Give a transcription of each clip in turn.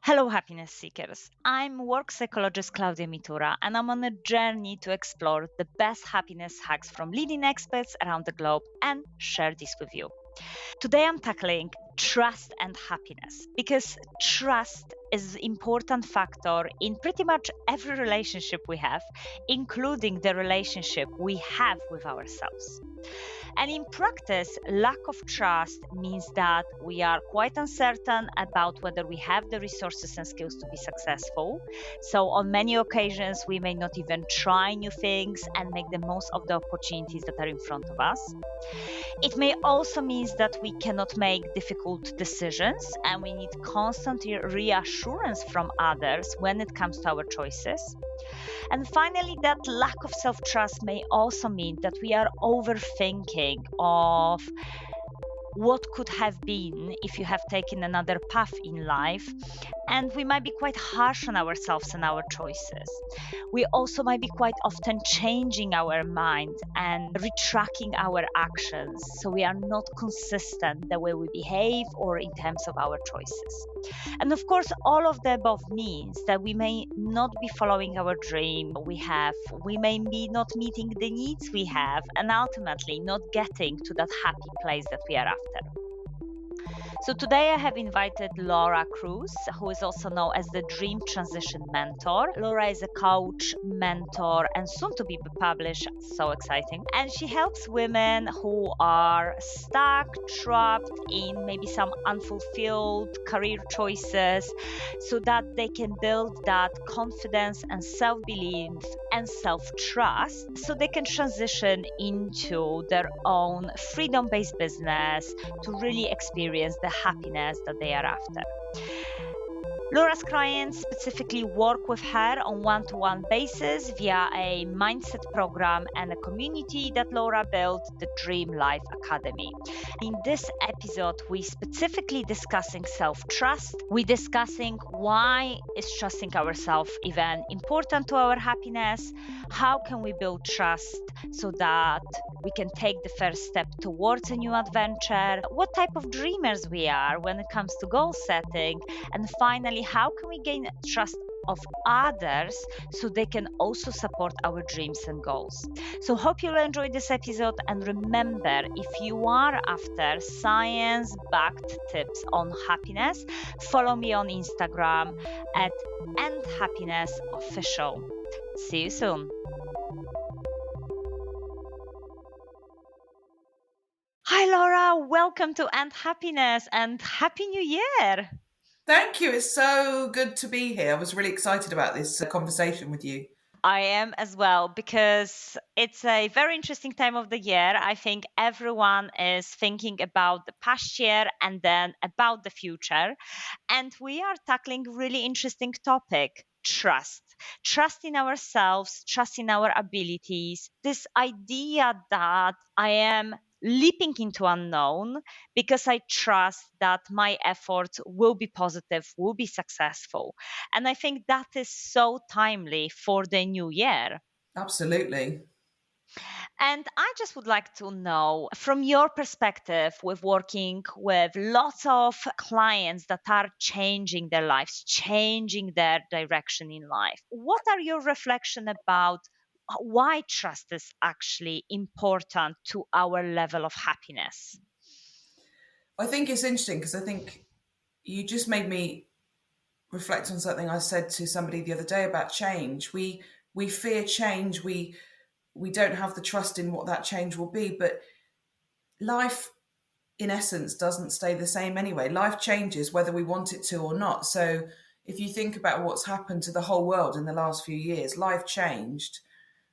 Hello, happiness seekers. I'm work psychologist Klaudia and I'm on a journey to explore the best happiness hacks from leading experts around the globe and share this with you. Today, I'm tackling trust and happiness because trust is an important factor in pretty much every relationship we have, including the relationship we have with ourselves. And in practice, lack of trust means that we are quite uncertain about whether we have the resources and skills to be successful. So, on many occasions, we may not even try new things and make the most of the opportunities that are in front of us. It may also mean that we cannot make difficult decisions and we need constant reassurance from others when it comes to our choices. And finally, that lack of self-trust may also mean that we are overthinking of what could have been if you have taken another path in life. And we might be quite harsh on ourselves and our choices. We also might be quite often changing our mind and retracting our actions. So we are not consistent the way we behave or in terms of our choices. And of course, all of the above means that we may not be following our dream we may be not meeting the needs we have, and ultimately not getting to that happy place that we are after. So today I have invited Laura Cruz, who is also known as the Dream Transition Mentor. Laura is a coach, mentor, and soon to be published. So exciting. And she helps women who are stuck, trapped in maybe some unfulfilled career choices so that they can build that confidence and self-belief and self-trust so they can transition into their own freedom-based business to really experience the happiness that they are after. Laura's clients specifically work with her on one-to-one basis via a mindset program and a community that Laura built, the Dream Life Academy. In this episode, we specifically discussing self-trust. We're discussing why is trusting ourselves even important to our happiness, how can we build trust so that we can take the first step towards a new adventure, what type of dreamers we are when it comes to goal setting, and finally, how can we gain trust of others so they can also support our dreams and goals. So hope you'll enjoy this episode, and remember, if you are after science-backed tips on happiness, follow me on Instagram at @happinessofficial. See you soon. Hi Laura, welcome to End Happiness and Happy New Year. Thank you. It's so good to be here. I was really excited about this conversation with you. I am as well, because it's a very interesting time of the year. I think everyone is thinking about the past year and then about the future. And we are tackling really interesting topic, trust. Trust in ourselves, trust in our abilities. This idea that I am leaping into unknown because I trust that my efforts will be positive, will be successful. And I think that is so timely for the new year. Absolutely. And I just would like to know, from your perspective, with working with lots of clients that are changing their lives, changing their direction in life, what are your reflections about why trust is actually important to our level of happiness? I think it's interesting because I think you just made me reflect on something I said to somebody the other day about change. We fear change. We don't have the trust in what that change will be, but life in essence doesn't stay the same anyway. Life changes whether we want it to or not. So if you think about what's happened to the whole world in the last few years, life changed.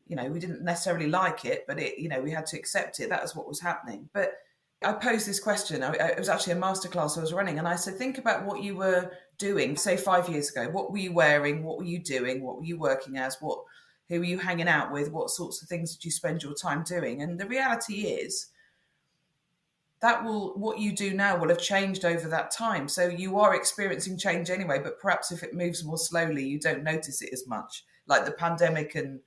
We didn't necessarily like it, but we had to accept it. That was what was happening. But I posed this question. It was actually a masterclass I was running, and I said, think about what you were doing, say 5 years ago. What were you wearing? What were you doing? What were you working as? Who were you hanging out with? What sorts of things did you spend your time doing? And the reality is what you do now will have changed over that time. So you are experiencing change anyway, but perhaps if it moves more slowly, you don't notice it as much. Like the pandemic and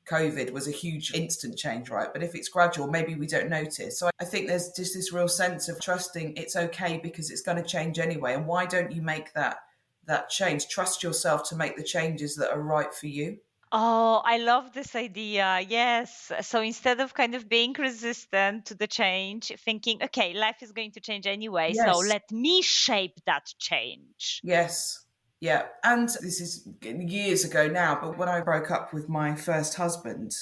COVID was a huge instant change, right? But if it's gradual, maybe we don't notice. So I think there's just this real sense of trusting it's okay because it's going to change anyway. And why don't you make that that change. Trust yourself to make the changes that are right for you. Oh, I love this idea. Yes. So instead of kind of being resistant to the change, thinking, okay, life is going to change anyway, so Yes. let me shape that change. Yes. Yeah. And this is years ago now, but when I broke up with my first husband,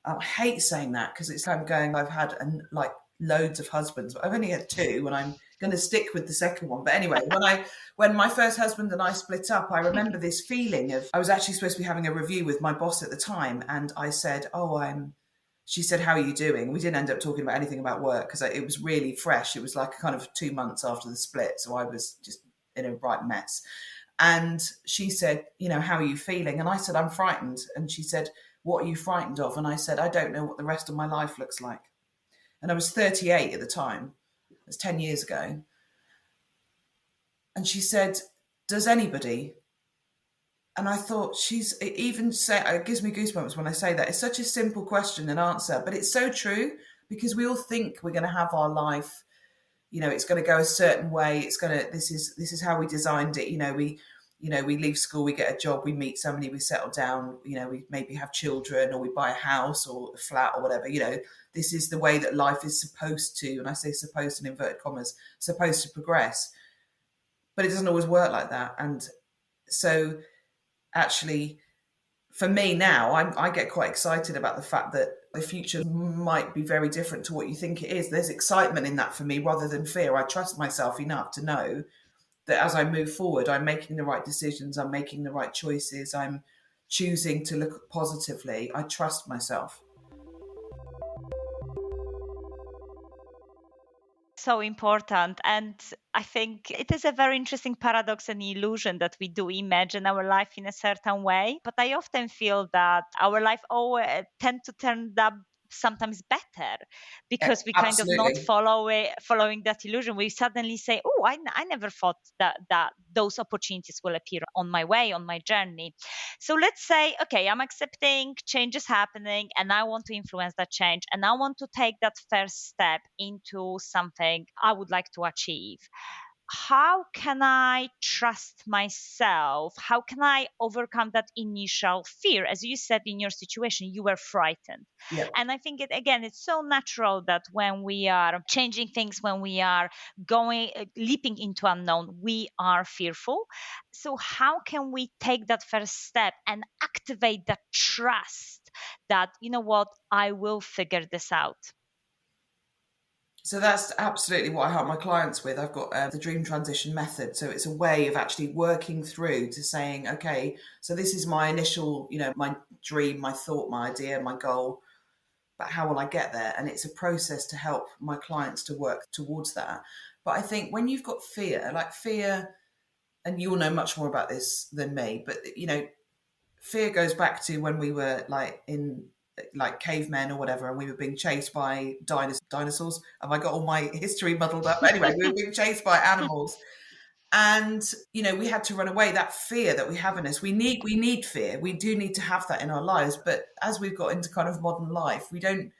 I hate saying that because it's kind of going, I've had like loads of husbands, but I've only had two and I'm going to stick with the second one. But anyway, when my first husband and I split up, I remember this feeling of, I was actually supposed to be having a review with my boss at the time. And I said, she said, how are you doing? We didn't end up talking about anything about work because it was really fresh. It was like kind of 2 months after the split. So I was just in a right mess. And she said, how are you feeling? And I said, I'm frightened. And she said, what are you frightened of? And I said, I don't know what the rest of my life looks like. And I was 38 at the time. It was 10 years ago. And she said, does anybody? And I thought, it gives me goosebumps when I say that. It's such a simple question and answer, but it's so true because we all think we're going to have our life, it's going to go a certain way. This is how we designed it. We leave school, we get a job, we meet somebody, we settle down, we maybe have children or we buy a house or a flat or whatever, this is the way that life is supposed to, and I say supposed in inverted commas, supposed to progress. But it doesn't always work like that. And so actually, for me now, I get quite excited about the fact that the future might be very different to what you think it is. There's excitement in that for me rather than fear. I trust myself enough to know that as I move forward, I'm making the right decisions, I'm making the right choices, I'm choosing to look positively. I trust myself. So important. And I think it is a very interesting paradox and illusion that we do imagine our life in a certain way. But I often feel that our life always tend to turn up sometimes better because we kind of not Absolutely. following that illusion. We suddenly say, oh, I never thought that those opportunities will appear on my way, on my journey. So let's say, okay, I'm accepting change is happening and I want to influence that change and I want to take that first step into something I would like to achieve. How can I trust myself? How can I overcome that initial fear? As you said in your situation, you were frightened. Yeah. And I think it's so natural that when we are changing things, when we are leaping into unknown, we are fearful. So, how can we take that first step and activate that trust that, you know what, I will figure this out? So that's absolutely what I help my clients with. I've got the dream transition method. So it's a way of actually working through to saying, okay, so this is my initial, my dream, my thought, my idea, my goal, but how will I get there? And it's a process to help my clients to work towards that. But I think when you've got fear, like fear, and you'll know much more about this than me, but fear goes back to when we were like cavemen or whatever, and we were being chased by dinosaurs. Have I got all my history muddled up? Anyway, we were being chased by animals, and we had to run away. That fear that we have in us, we need fear. We do need to have that in our lives. But as we've got into kind of modern life, we don't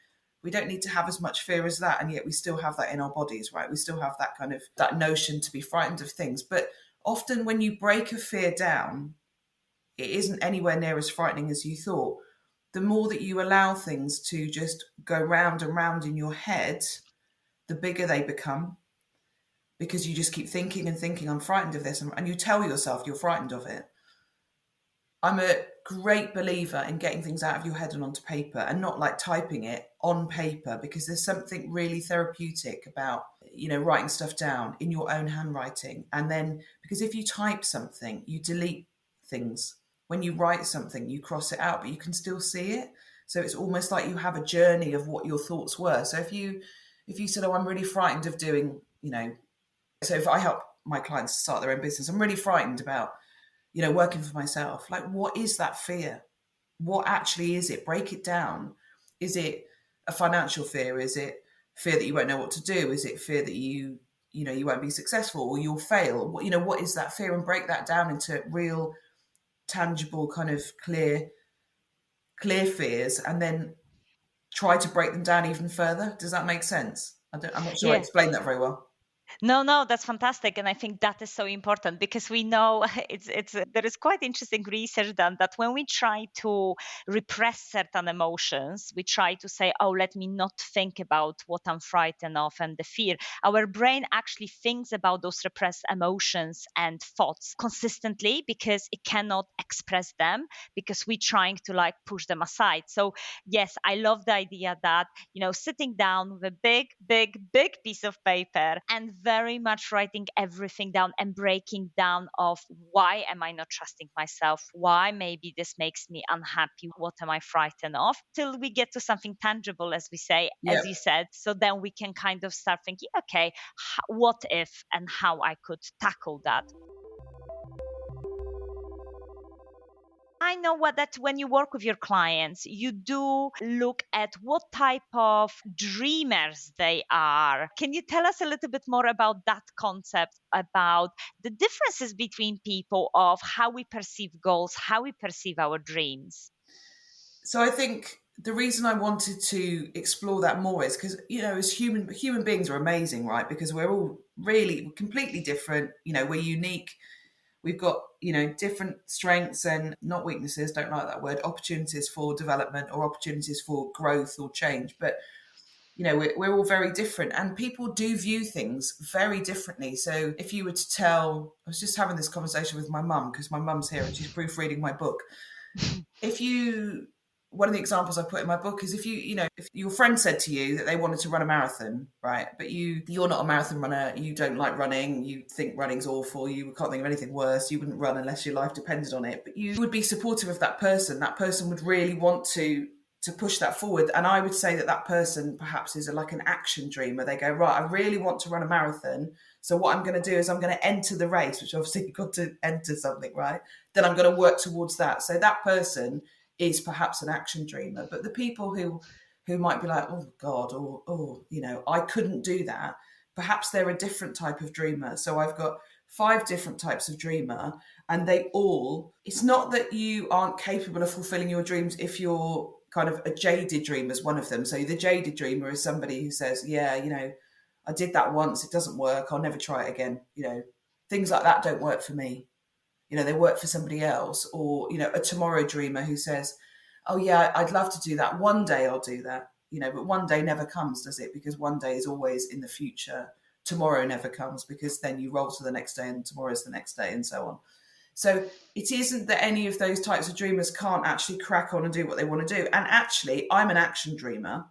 need to have as much fear as that, and yet we still have that in our bodies, right? We still have that kind of that notion to be frightened of things. But often when you break a fear down, it isn't anywhere near as frightening as you thought. The more that you allow things to just go round and round in your head, the bigger they become, because you just keep thinking and thinking, I'm frightened of this. And you tell yourself you're frightened of it. I'm a great believer in getting things out of your head and onto paper, and not like typing it on paper, because there's something really therapeutic about, writing stuff down in your own handwriting. And then, because if you type something, you delete things. When you write something, you cross it out, but you can still see it. So it's almost like you have a journey of what your thoughts were. So if you said, oh, I'm really frightened of doing, so if I help my clients start their own business, I'm really frightened about, working for myself. Like, what is that fear? What actually is it? Break it down. Is it a financial fear? Is it fear that you won't know what to do? Is it fear that you won't be successful or you'll fail? What is that fear? And break that down into real, tangible, kind of clear fears, and then try to break them down even further. Does that make sense? I'm not sure I Yeah. explained that very well. No, no, that's fantastic, and I think that is so important because we know it's there is quite interesting research done that when we try to repress certain emotions, we try to say, "Oh, let me not think about what I'm frightened of and the fear." Our brain actually thinks about those repressed emotions and thoughts consistently because it cannot express them because we're trying to like push them aside. So yes, I love the idea that sitting down with a big, big, big piece of paper and very much writing everything down and breaking down of why am I not trusting myself? Why maybe this makes me unhappy? What am I frightened of? Till we get to something tangible, as we say, Yeah. as you said. So then we can kind of start thinking, okay, what if and how I could tackle that. I know what that when you work with your clients, you do look at what type of dreamers they are. Can you tell us a little bit more about that concept, about the differences between people of how we perceive goals, how we perceive our dreams? So I think the reason I wanted to explore that more is because as human beings are amazing, right? Because we're all really completely different. We're unique. We've got different strengths and not weaknesses. Don't like that word. Opportunities for development or opportunities for growth or change. But we're all very different, and people do view things very differently. So if you were to tell, I was just having this conversation with my mum because my mum's here and she's proofreading my book. If you One of the examples I put in my book is if your friend said to you that they wanted to run a marathon, right? But you're not a marathon runner, you don't like running, you think running's awful, you can't think of anything worse, you wouldn't run unless your life depended on it. But you would be supportive of that person. That person would really want to push that forward. And I would say that that person perhaps is like an action dreamer. They go, right, I really want to run a marathon. So what I'm going to do is I'm going to enter the race, which obviously you've got to enter something, right? Then I'm going to work towards that. So that person is perhaps an action dreamer. But the people who might be like, oh God, or I couldn't do that. Perhaps they're a different type of dreamer. So I've got 5 different types of dreamer, and it's not that you aren't capable of fulfilling your dreams if you're kind of a jaded dreamer is one of them. So the jaded dreamer is somebody who says, yeah, I did that once, it doesn't work, I'll never try it again. Things like that don't work for me. They work for somebody else. Or a tomorrow dreamer who says, oh yeah, I'd love to do that, one day I'll do that. But one day never comes, does it? Because one day is always in the future. Tomorrow never comes, because then you roll to the next day and tomorrow's the next day, and so on. So it isn't that any of those types of dreamers can't actually crack on and do what they want to do. And actually, I'm an action dreamer.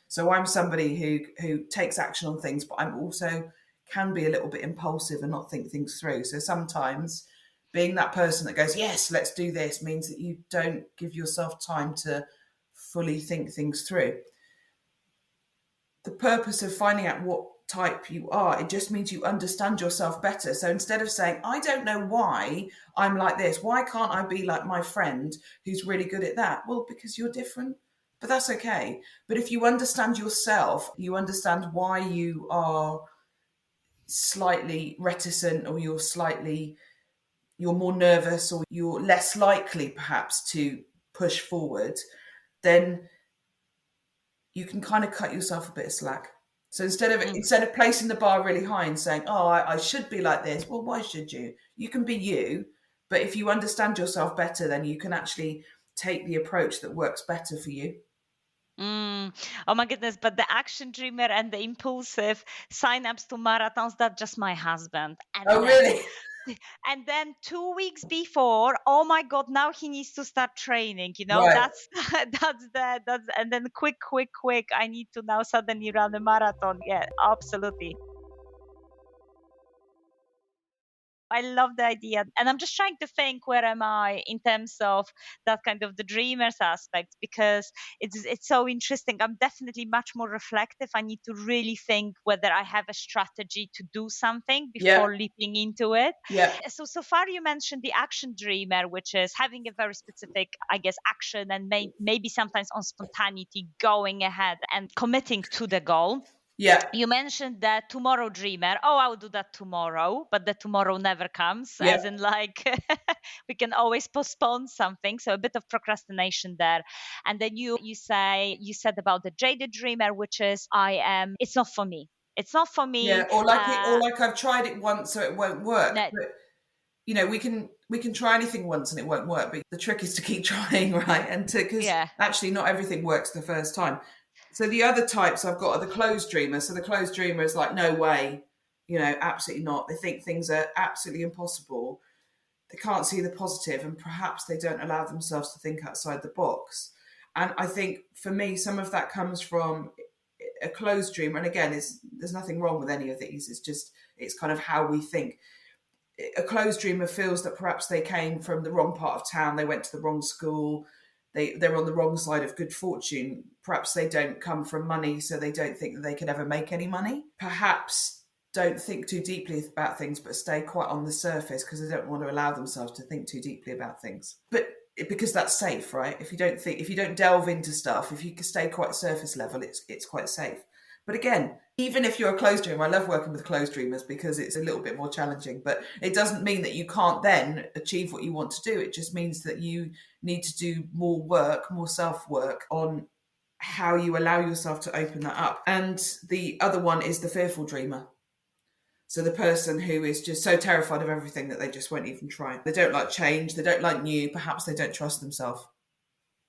So I'm somebody who takes action on things, but I'm also can be a little bit impulsive and not think things through. So sometimes being that person that goes, yes, let's do this, means that you don't give yourself time to fully think things through. The purpose of finding out what type you are, it just means you understand yourself better. So instead of saying, I don't know why I'm like this, why can't I be like my friend who's really good at that? Well, because you're different, but that's okay. But if you understand yourself, you understand why you are slightly reticent, or you're more nervous, or you're less likely perhaps to push forward, then you can kind of cut yourself a bit of slack. So instead of placing the bar really high and saying, "Oh, I should be like this," well, why should you? You can be you, but if you understand yourself better, then you can actually take the approach that works better for you. Mm. Oh my goodness, but the action dreamer and the impulsive sign-ups to marathons, that's just my husband. And Oh, then really? and then 2 weeks before, oh my God, now he needs to start training. Right. That's that's and then quick, quick, quick. I need to now suddenly run a marathon. Yeah, absolutely. I love the idea. And I'm just trying to think, where am I in terms of that kind of the dreamers aspect, because it's so interesting. I'm definitely much more reflective. I need to really think whether I have a strategy to do something Yeah. before leaping into it. Yeah. So far you mentioned the action dreamer, which is having a very specific, I guess, action, and maybe sometimes on spontaneity, going ahead and committing to the goal. Yeah. You mentioned that tomorrow dreamer. Oh, I'll do that tomorrow, but the tomorrow never comes, Yeah. as in like we can always postpone something. So a bit of procrastination there. And then you said about the jaded dreamer, which is it's not for me. It's not for Yeah, me. or like I've tried it once, so it won't work. No, But we can try anything once and it won't work. But the trick is to keep trying, right? And to because yeah. actually not everything works the first time. So the other types I've got are the closed dreamers. So the closed dreamer is like, no way, absolutely not. They think things are absolutely impossible. They can't see the positive, and perhaps they don't allow themselves to think outside the box. And I think for me, some of that comes from a closed dreamer. And again, there's nothing wrong with any of these. It's kind of how we think. A closed dreamer feels that perhaps they came from the wrong part of town, they went to the wrong school, they're on the wrong side of good fortune. Perhaps they don't come from money, so they don't think that they could ever make any money. Perhaps don't think too deeply about things, but stay quite on the surface because they don't want to allow themselves to think too deeply about things. But because that's safe, right? If you don't delve into stuff, if you can stay quite surface level, it's quite safe. But again, even if you're a closed dreamer, I love working with closed dreamers because it's a little bit more challenging. But it doesn't mean that you can't then achieve what you want to do. It just means that you need to do more work, more self-work on how you allow yourself to open that up. And the other one is the fearful dreamer. So the person who is just so terrified of everything that they just won't even try. They don't like change. They don't like new. Perhaps they don't trust themselves.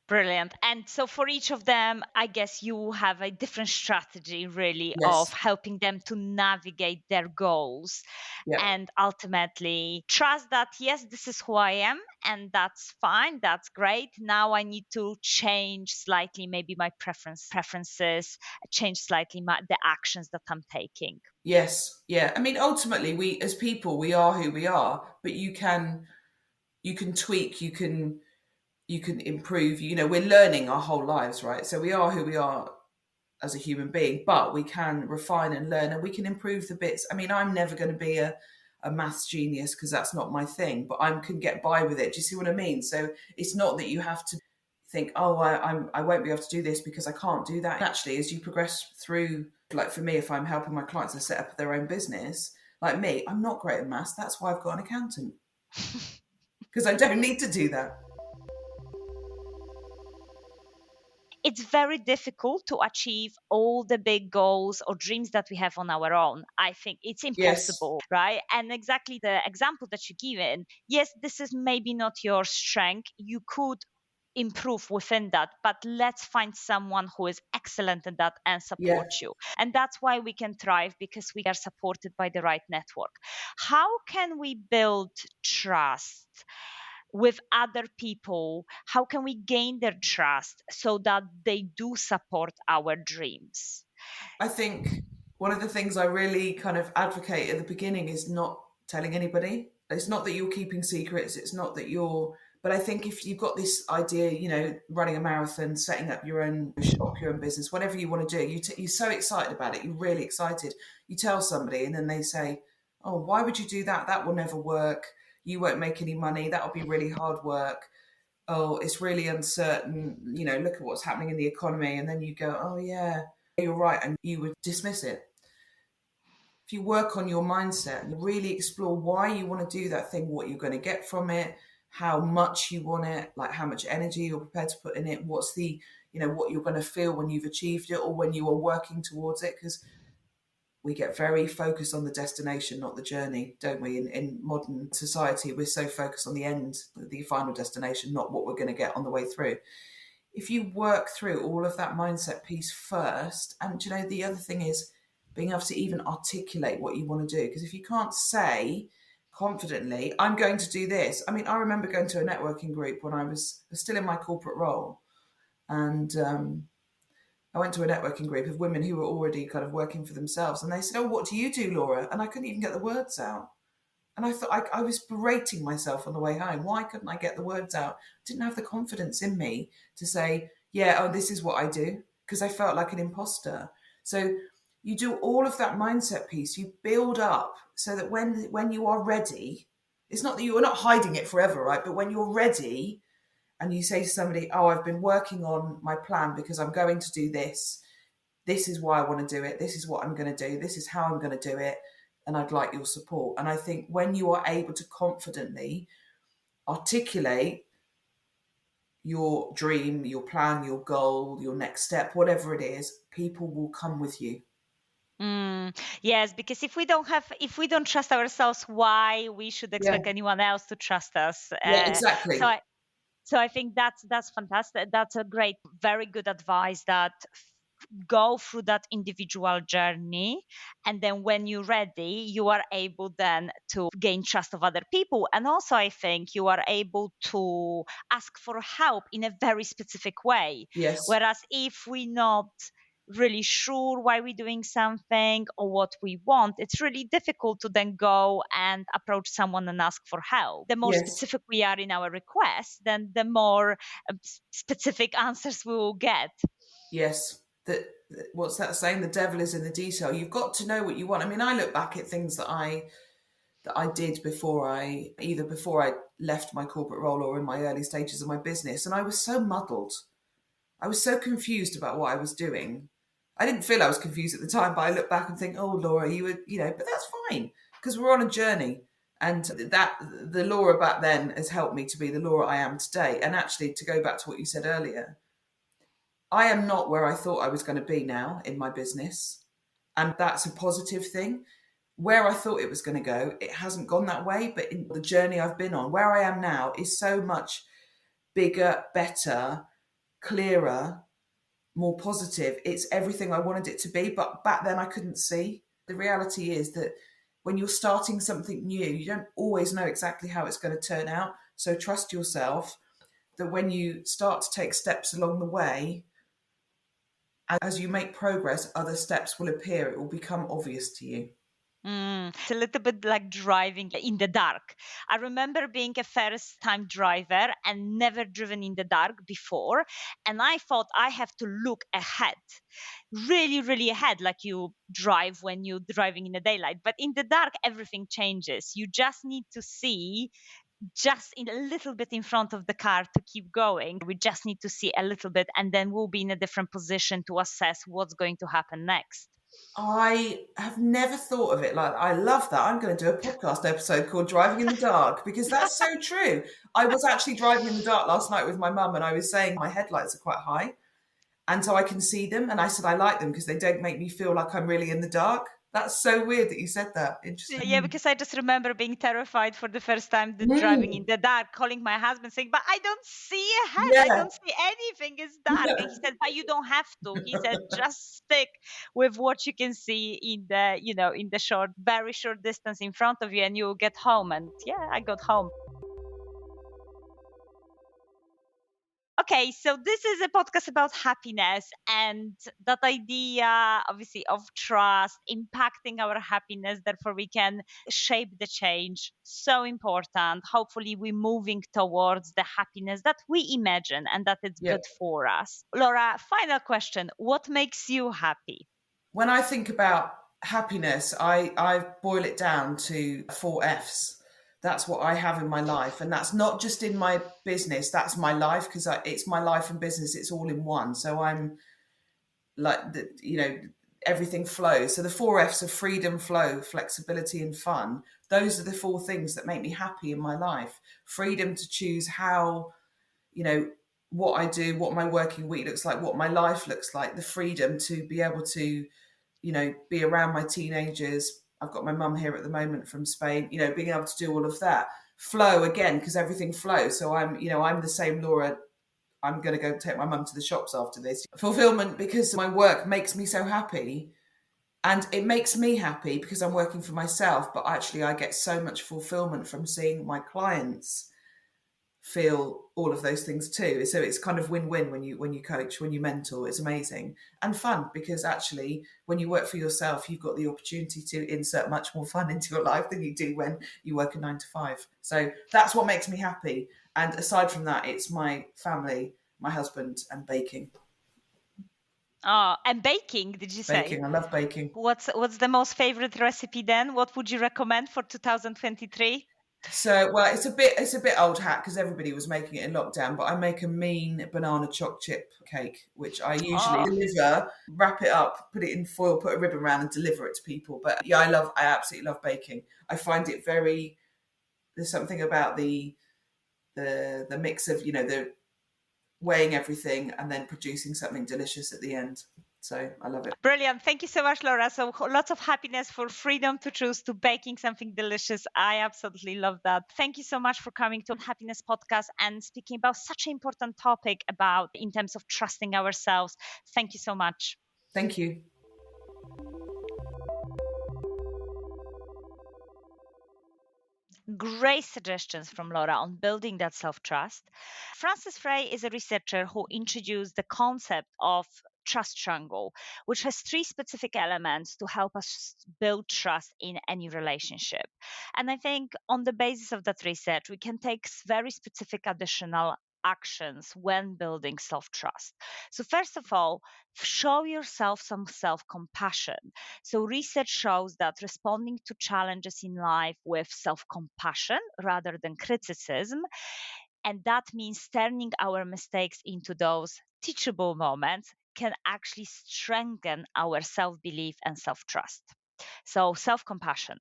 Brilliant. And so for each of them, I guess you have a different strategy really of Yes. helping them to navigate their goals Yeah. and ultimately trust that, yes, this is who I am and that's fine. That's great. Now I need to change slightly, maybe my preferences, change slightly the actions that I'm taking. Yes. Yeah. I mean, ultimately, we as people, we are who we are, but you can tweak, you can improve. We're learning our whole lives, right? So we are who we are as a human being, but we can refine and learn and we can improve the bits. I mean, I'm never going to be a maths genius because that's not my thing, but I can get by with it. Do you see what I mean? So it's not that you have to think, oh, I won't be able to do this because I can't do that. Actually, as you progress through, like for me, if I'm helping my clients to set up their own business, like me, I'm not great at maths. That's why I've got an accountant because I don't need to do that. It's very difficult to achieve all the big goals or dreams that we have on our own. I think it's Yes. impossible, right? And exactly the example that you given, yes, this is maybe not your strength. You could improve within that, but let's find someone who is excellent in that and Yeah. support you. And that's why we can thrive, because we are supported by the right network. How can we build trust with other people? How can we gain their trust so that they do support our dreams? I think one of the things I really kind of advocate at the beginning is not telling anybody. It's not that you're keeping secrets. It's not that but I think if you've got this idea, running a marathon, setting up your own shop, your own business, whatever you want to do, you're so excited about it. You're really excited. You tell somebody and then they say, oh, why would you do that? That will never work. You won't make any money. That'll be really hard work. Oh, it's really uncertain. Look at what's happening in the economy. And then you go, oh, yeah, you're right. And you would dismiss it. If you work on your mindset and really explore why you want to do that thing, what you're going to get from it, how much you want it, like how much energy you're prepared to put in it, what you're going to feel when you've achieved it or when you are working towards it. Because we get very focused on the destination, not the journey, don't we? In modern society, we're so focused on the end, the final destination, not what we're going to get on the way through. If you work through all of that mindset piece first, and the other thing is being able to even articulate what you want to do. Because if you can't say confidently, I'm going to do this. I mean, I remember going to a networking group when I was still in my corporate role. And I went to a networking group of women who were already kind of working for themselves. And they said, oh, what do you do, Laura? And I couldn't even get the words out. And I thought I was berating myself on the way home. Why couldn't I get the words out? I didn't have the confidence in me to say, yeah, oh, this is what I do, because I felt like an imposter. So you do all of that mindset piece, you build up so that when you are ready, it's not that you are not hiding it forever, right? But when you're ready and you say to somebody, oh, I've been working on my plan because I'm going to do this. This is why I want to do it. This is what I'm going to do. This is how I'm going to do it. And I'd like your support. And I think when you are able to confidently articulate your dream, your plan, your goal, your next step, whatever it is, people will come with you. Yes, because if we don't trust ourselves, why we should Yeah. expect anyone else to trust us? Yeah, So exactly. I think that's fantastic. That's a great, very good advice. That go through that individual journey, and then when you're ready, you are able then to gain trust of other people, and also I think you are able to ask for help in a very specific way. Yes. Whereas if we not really sure why we're doing something or what we want, it's really difficult to then go and approach someone and ask for help. The more Yes. specific we are in our request, then the more specific answers we will get. Yes. What's that saying? The devil is in the detail. You've got to know what you want. I mean, I look back at things that I did before I left my corporate role or in my early stages of my business, and I was so muddled. I was so confused about what I was doing. I didn't feel I was confused at the time, but I look back and think, "Oh, Laura, you were, but that's fine because we're on a journey." And that the Laura back then has helped me to be the Laura I am today. And actually, to go back to what you said earlier, I am not where I thought I was going to be now in my business. And that's a positive thing. Where I thought it was going to go, it hasn't gone that way. But in the journey I've been on, where I am now is so much bigger, better, clearer, more positive. It's everything I wanted it to be. But back then I couldn't see. The reality is that when you're starting something new, you don't always know exactly how it's going to turn out. So trust yourself that when you start to take steps along the way, as you make progress, other steps will appear. It will become obvious to you. It's a little bit like driving in the dark. I remember being a first time driver and never driven in the dark before. And I thought I have to look ahead, really, really ahead, like you drive when you're driving in the daylight. But in the dark, everything changes. You just need to see just in a little bit in front of the car to keep going. We just need to see a little bit, and then we'll be in a different position to assess what's going to happen next. I have never thought of it like I love that. I'm going to do a podcast episode called Driving in the Dark because that's so true. I was actually driving in the dark last night with my mum and I was saying my headlights are quite high and so I can see them. And I said I like them because they don't make me feel like I'm really in the dark. That's so weird that you said that. Yeah, Interesting. because I just remember being terrified for the first time driving in Mm, the dark, calling my husband saying, "But I don't see ahead. I yeah. don't see anything. It's dark." And he said, "But you don't have to." He said, "Just stick with what you can see in in the short, very short distance in front of you, and you'll get home." And yeah, I got home. Okay, so this is a podcast about happiness and that idea, obviously, of trust impacting our happiness. Therefore, we can shape the change. So important. Hopefully, we're moving towards the happiness that we imagine and that it's Yeah. good for us. Laura, final question. What makes you happy? When I think about happiness, I boil it down to four F's. That's what I have in my life. And that's not just in my business, that's my life because it's my life and business, it's all in one. So I'm like, everything flows. So the four F's are freedom, flow, flexibility, and fun. Those are the four things that make me happy in my life. Freedom to choose how, you know, what I do, what my working week looks like, what my life looks like, the freedom to be able to be around my teenagers. I've got my mum here at the moment from Spain, being able to do all of that. Flow again, because everything flows. So I'm the same Laura. I'm going to go take my mum to the shops after this. Fulfillment because my work makes me so happy. And it makes me happy because I'm working for myself. But actually, I get so much fulfillment from seeing my clients feel all of those things too. So it's kind of win-win when you coach, when you mentor. It's amazing and fun because actually when you work for yourself, you've got the opportunity to insert much more fun into your life than you do when you work a 9 to 5. So that's what makes me happy. And aside from that, it's my family, my husband, and baking. Oh, and baking, did you say? Baking. I love baking. What's the most favorite recipe then? What would you recommend for 2023? So, well, it's a bit old hat because everybody was making it in lockdown. But I make a mean banana choc chip cake, which I usually Oh, deliver, wrap it up, put it in foil, put a ribbon around, and deliver it to people. But yeah, I absolutely love baking. I find it very. There's something about the mix of the weighing everything and then producing something delicious at the end. So I love it. Brilliant. Thank you so much, Laura. So lots of happiness, for freedom to choose, to baking something delicious. I absolutely love that. Thank you so much for coming to Happiness Podcast and speaking about such an important topic about in terms of trusting ourselves. Thank you so much. Thank you. Great suggestions from Laura on building that self trust. Francis Frey is a researcher who introduced the concept of trust triangle, which has three specific elements to help us build trust in any relationship. And I think on the basis of that research, we can take very specific additional actions when building self trust. So, first of all, show yourself some self compassion. So, research shows that responding to challenges in life with self compassion rather than criticism, and that means turning our mistakes into those teachable moments, can actually strengthen our self belief and self trust. So, self compassion.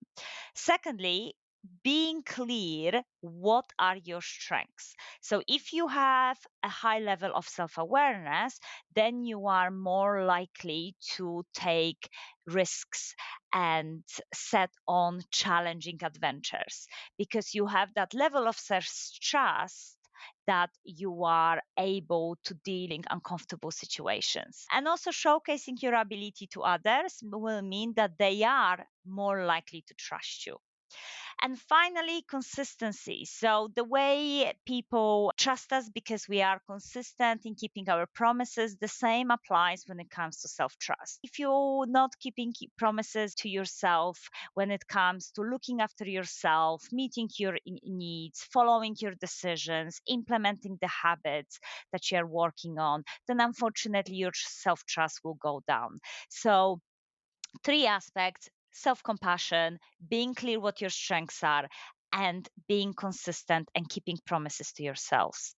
Secondly, being clear what are your strengths. So if you have a high level of self-awareness, then you are more likely to take risks and set on challenging adventures because you have that level of self-trust that you are able to deal in uncomfortable situations. And also showcasing your ability to others will mean that they are more likely to trust you. And finally, consistency. So, the way people trust us because we are consistent in keeping our promises, the same applies when it comes to self trust. If you're not keeping promises to yourself when it comes to looking after yourself, meeting your needs, following your decisions, implementing the habits that you're working on, then unfortunately your self trust will go down. So, three aspects: self compassion, being clear what your strengths are, and being consistent and keeping promises to yourselves.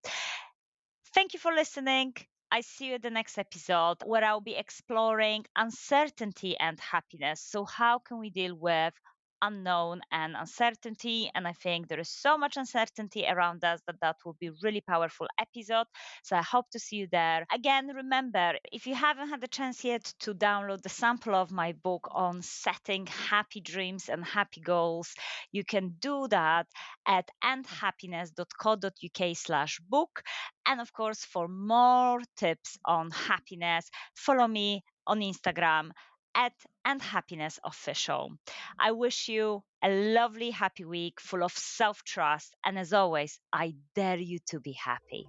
Thank you for listening. I see you at the next episode where I'll be exploring uncertainty and happiness. So, how can we deal with unknown and uncertainty? And I think there is so much uncertainty around us that that will be a really powerful episode. So, I hope to see you there. Again, remember, if you haven't had the chance yet to download the sample of my book on setting happy dreams and happy goals, you can do that at endhappiness.co.uk/book. And of course, for more tips on happiness, follow me on Instagram at @andhappinessofficial. I wish you a lovely, happy week full of self trust. And as always, I dare you to be happy.